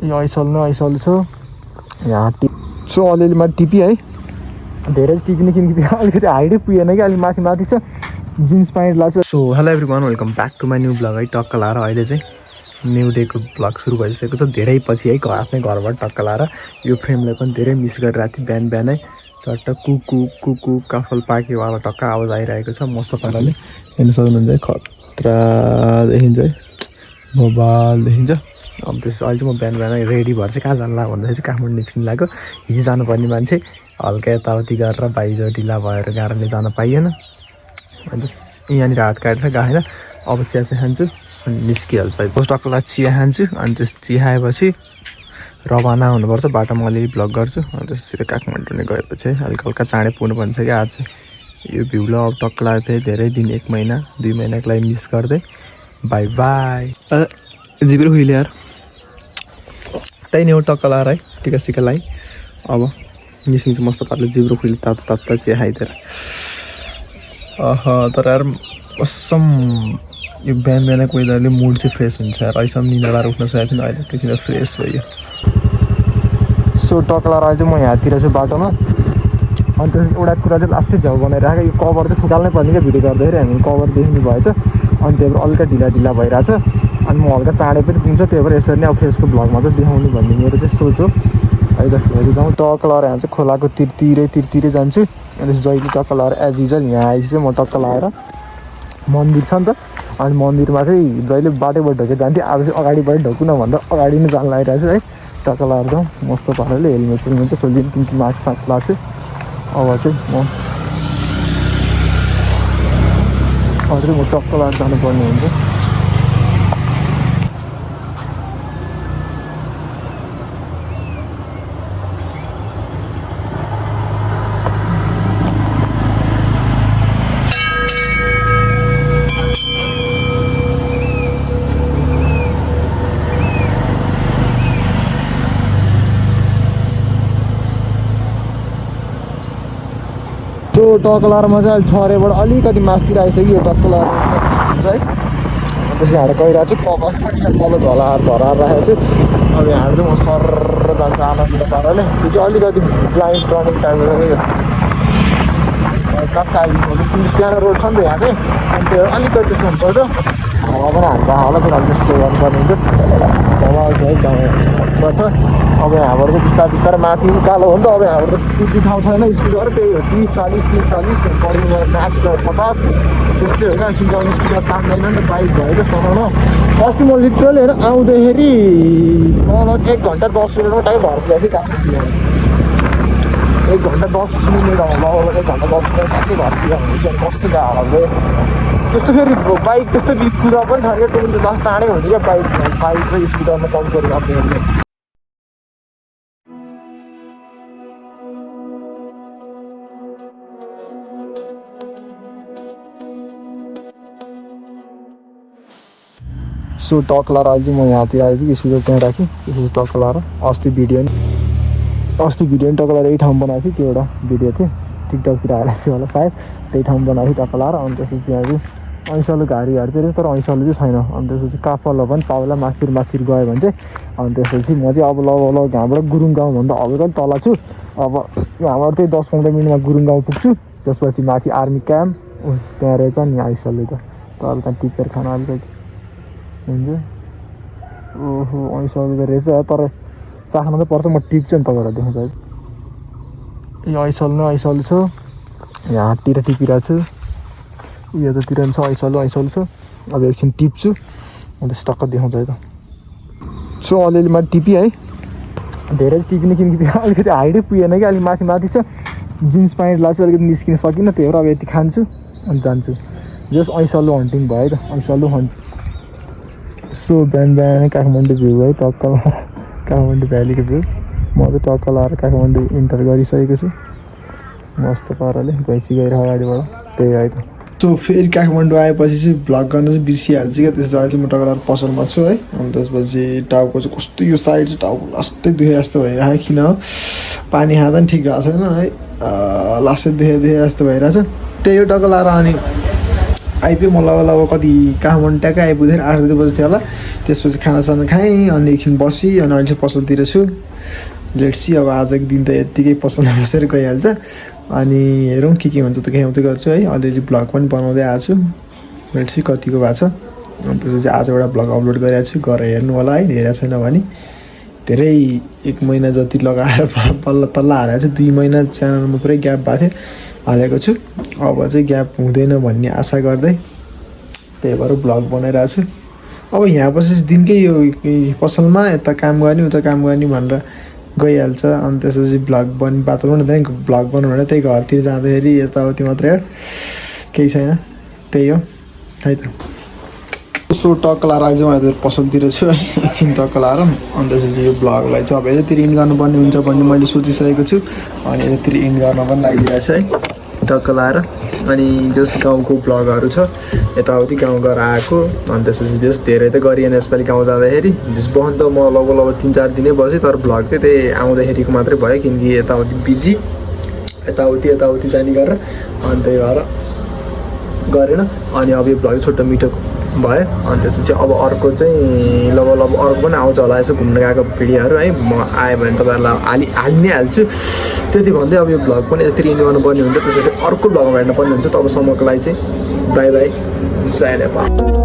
यो ऐसल छ यहाँ टिप्छु अलिअलि माथि टिपी है धेरै टिप्ने किनकि अलिकति हाइटै पुगेन कि अलिक माथि माथि छ जिन्स प्यान्ट लाग्छ। So hello everyone welcome back to my new blog है। टक्क लाएर अहिले चाहिँ न्यू डेको ब्लग सुरु भइसकेको छ धेरै पछि है आफ्नै घरबाट टक्क लाएर यो फ्रेमलाई पनि धेरै मिस गरिरहेको थिएँ। बिहानै चट्ट कुकु कुकु काफल पाकेवाला टक्क आवाज आइरहेको छ मस्त पाराले हेर्न सक्नुहुन्छ है। खतरा देखिन्छ है मोबाइल देखिन्छ। अब त्यस अहिले चाहिँ म बिहान रेडी भएर चाहिँ कहाँ जानु भन्दाखेरि चाहिँ काठमाडौँ निस्किनु लाग्यो। हिजो जानुपर्ने मान्छे हल्का यताउति गरेर बाइजो ढिला भएर कारणले जान पाइएन। अन्त यहाँनिर हात काटेर गएन। अब चिया चाहिँ खान्छु अनि निस्किहाल्छ। टक्कलाई चिया खान्छु अनि त्यस चिया खाएपछि रवाना हुनुपर्छ। बाटोमा अलिअलि भ्लग गर्छु अनि त्यसरी काठमाडौँ नै गएपछि है हल्का हल्का चाँडै पुग्नु पर्छ कि आज चाहिँ यो भ्यूलाई अब टक्क लाग्यो फेरि धेरै दिन 1 महिना 2 महिनाको लागि मिस गर्दै बाई बाई जिब्रो खुइले यार त्यही नै हो टक्क लाएर है टिका सिका लाइ अब निस्किन्छ मस्त पाराले जिब्रो खुइले तातो चिया खाइदिएर। तर यार कसम यो बिहानको वेदरले मुड चाहिँ फ्रेस हुन्छ यार। अहिलेसम्म निदाएर उठ्न सकेको थिएन अहिले एकैछिन फ्रेस भयो। सो टक्क लाएर अहिले चाहिँ म यहाँतिर छु बाटोमा। अनि त्यस एउटा कुरा चाहिँ लास्टै झ्याउ बनाइरहेको यो कभर चाहिँ फुटाल्नै पर्ने क्या भिडियो गर्दाखेरि हामी कभर देखिनु भएछ अनि त्यही भएर अलिकति ढिला भइरहेछ अनि म हल्का चाँडै पनि पुग्छ त्यही भएर यसरी नै अब फेसको भ्लगमा चाहिँ देखाउनु भन्ने मेरो चाहिँ सोच हो है त। हेरी जाउँ टक्क लाएर यहाँ चाहिँ खोलाको तिरतिरै जान्छु अनि जहिले टक्क लाएर एज युजल यहाँ आएपछि चाहिँ म टक्क लाएर मन्दिर छ नि त अनि मन्दिरमा चाहिँ जहिले बाटोबाट ढोकेर जान्थेँ अब चाहिँ अगाडिबाट ढोकु न भन्दा अगाडि नै जान लागिरहेको छु है। टक्क लाएर जाउँ मस्तो पाराले हेलमेट चाहिँ खोलिदिनु किनकि मास्क लाग्छ। अब चाहिँ म टक्क लाएर जानुपर्ने हुन्छ। त्यो टक्क लाएर म चाहिँ अहिले छरेबाट अलिकति मासतिर आइसक्यो। टक्क लाएर हुन्छ है त्यसै हाँडेर गइरहेको छु कपास तल झराएर राखेको छु। अब यहाँ चाहिँ म सर जान्छु आनन्द पाराले त्यो चाहिँ अलिकति ब्लाइन्ड टर्निङ टाइपको टक्क आइदिनु सानो रोड छ नि त यहाँ चाहिँ अनि त्यो अलिकति त्यस्तो हुनसक्छ हावा पनि हाल्दा होला तर त्यस्तो गर्नुपर्ने हुन्छ हावा आउँछ है पर्छ। अब यहाँबाट चाहिँ बिस्तारै माथि उकालो हो नि त। अब यहाँबाट त कुद्ने ठाउँ छैन स्कुटर त्यही हो 30-40 पढ्नु म्याक्स 50 त्यस्तै हो क्या किनभने स्कुटर तान्दैन नि त बाइक भयो त समाउन। अस्ति म लिटरली होइन आउँदाखेरि लगभग 1 घन्टा 10 मिनटमा टाइम घर पुगेको थिएँ काठमाडौँ। 1 घन्टा 10 मिनट लगभग 1 घन्टा 10 मिनट कति घर पुगेको हुन्छ कस्तो गाह्रो गयो त्यस्तो। फेरि बाइक त्यस्तो कुरा पनि छ क्या त्यो त चाँडै हुने क्या बाइक र स्कुटरमा कम्पेयर गर्दै हुन्छ। सो टक्क लाएर अहिले चाहिँ म यहाँतिर आइपुगेँ स्कुटर त्यहाँ राखेँ त्यसपछि टक्क लाएर अस्ति भिडियो नि टक्क लाएर यही ठाउँ बनाएको थिएँ। त्यो एउटा भिडियो थियो टिकटकतिर हालेको थियो होला सायद त्यही ठाउँ बनाएको थिएँ टक्क लाएर। अनि त्यसपछि चाहिँ ऐसलो घारीहरूतिर तर ऐसलो चाहिँ छैन। अनि त्यसपछि काफल पनि पाउला मास्तिर गयो भने चाहिँ अनि त्यसपछि म चाहिँ अब ल यहाँबाट गुरुङ गाउँ भन्दा हल्का तल छु। अब यहाँबाट चाहिँ 10-15 मिनटमा गुरुङ गाउँ पुग्छु। त्यसपछि माथि आर्मी क्याम्प त्यहाँ रहेछ नि ऐसलो त तल त्यहाँ टिचर खाना अलिकति हुन्छ। ओहो ऐसलो रहेछ तर चाख्न चाहिँ पर्छ म टिप्छु नि तपाईँलाई देखाउँछु है। यो ऐसलो छ यहाँतिर टिपिरहेको छु यतातिर पनि छ ऐसलो छ। अब एकछिन टिप्छु अन्त टक्क देखाउँछ है त। सो अलिअलि माथि टिपी है धेरै टिप्ने किनकि अलिकति हाइटै पुगेन कि अलिक माथि माथि छ जिन्स प्यान्ट लाग्छ अलिकति निस्किन सकिनँ त्यही भएर अब यति खान्छु अनि जान्छु। जस ऐसलो हन्टिङ भयो त ऐसलो हन्ट। सो बिहान काठमाडौँ भ्यू है टक्क काठमाडौँ भ्यालीको भ्यू। म चाहिँ टक्क लाएर काठमाडौँ इन्टर गरिसकेको छु मस्त पाराले गइरहेको अगाडिबाट त्यही है त। सो फेरि काठमाडौँ आएपछि चाहिँ भ्लग गर्न चाहिँ बिर्सिहाल्छु क्या। त्यसपछि अहिले म टक्क लाएर पसलमा छु है। अनि त्यसपछि टाउको चाहिँ कस्तो यो साइड चाहिँ टाउको लास्टै दुखे जस्तो भइरहेको किन हो पानी खाँदा पनि ठिक भएको छैन है लास्टै दुखे जस्तो भइरहेछ त्यही हो टक्क लाएर। अनि आइपुग्यो म अब कति काठमाडौँ ट्याक्कै आइपुग्दैन 8-10 बजी थियो होला। त्यसपछि खानासाना खाएँ अनि एकछिन बसेँ अनि अहिले चाहिँ पसलतिर छु। लेट्स सी अब आजको दिन त यत्तिकै पसलमा बसेर गइहाल्छ। अनि हेरौँ के हुन्छ त देखाउँदै गर्छु है। अलरेडी ब्लग पनि बनाउँदै आएको छु। लेट्स सी कतिको भएको छ। अनि त्यसपछि आज एउटा ब्लग अपलोड गरिरहेको छु, गएर हेर्नु होला है। हेरेको छैन भने धेरै 1 महिना जति लगाएर तल्ल हालेको छु। 2 महिना च्यानलमा पुरै ग्याप भएको थियो, हालेको छु। अब चाहिँ ग्याप हुँदैन भन्ने आशा गर्दै त्यही भएर ब्लग बनाइरहेको छु। अब यहाँ पछि दिनकै यो पसलमा यता काम गर्ने उता काम गर्ने भनेर गइहाल्छ। अनि त्यसपछि ब्लग वातावरण हुँदैन, ब्लग बनाउनु भनेर त्यही घरतिर जाँदाखेरि यताउति मात्रै हो, केही छैन। त्यही हो है त। यसो टक्क लाएर अहिले चाहिँ म पसलतिर छु है। एकछिन टक्क लाएर अनि त्यसपछि यो ब्लगलाई चाहिँ अब यतातिर इन्ड गर्नुपर्ने हुन्छ भन्ने मैले सोचिसकेको छु। अनि यतातिर इन्ड गर्न पनि लागिरहेको छु है टक्क लाएर। अनि जस गाउँको ब्लगहरू छ यताउति गाउँ गएर आएको। अनि त्यसपछि त्यस धेरै त गरिएन यसपालि गाउँ जाँदाखेरि। त्यस बस्नु त म लगभग 3-4 दिनै बसेँ, तर ब्लग चाहिँ त्यही आउँदाखेरिको मात्रै भयो किनकि यताउति बिजी यताउति जाने गरेर अनि त्यही भएर गरेन। अनि अब यो ब्लग छोटो मिठो भयो। अनि त्यसपछि अब अर्को चाहिँ लगभग अर्को पनि आउँछ होला यसो घुम्न गएको भिडियोहरू है। म आयो भने तपाईँहरूलाई हालि नै हाल्छु। त्यति भन्दै अब यो ब्लग पनि यति इन्ड गर्नुपर्ने हुन्छ। त्यसपछि अर्को ब्लगमा हेर्नुपर्ने हुन्छ। तबसम्मको लागि चाहिँ बाई बाई, जय नेपाल।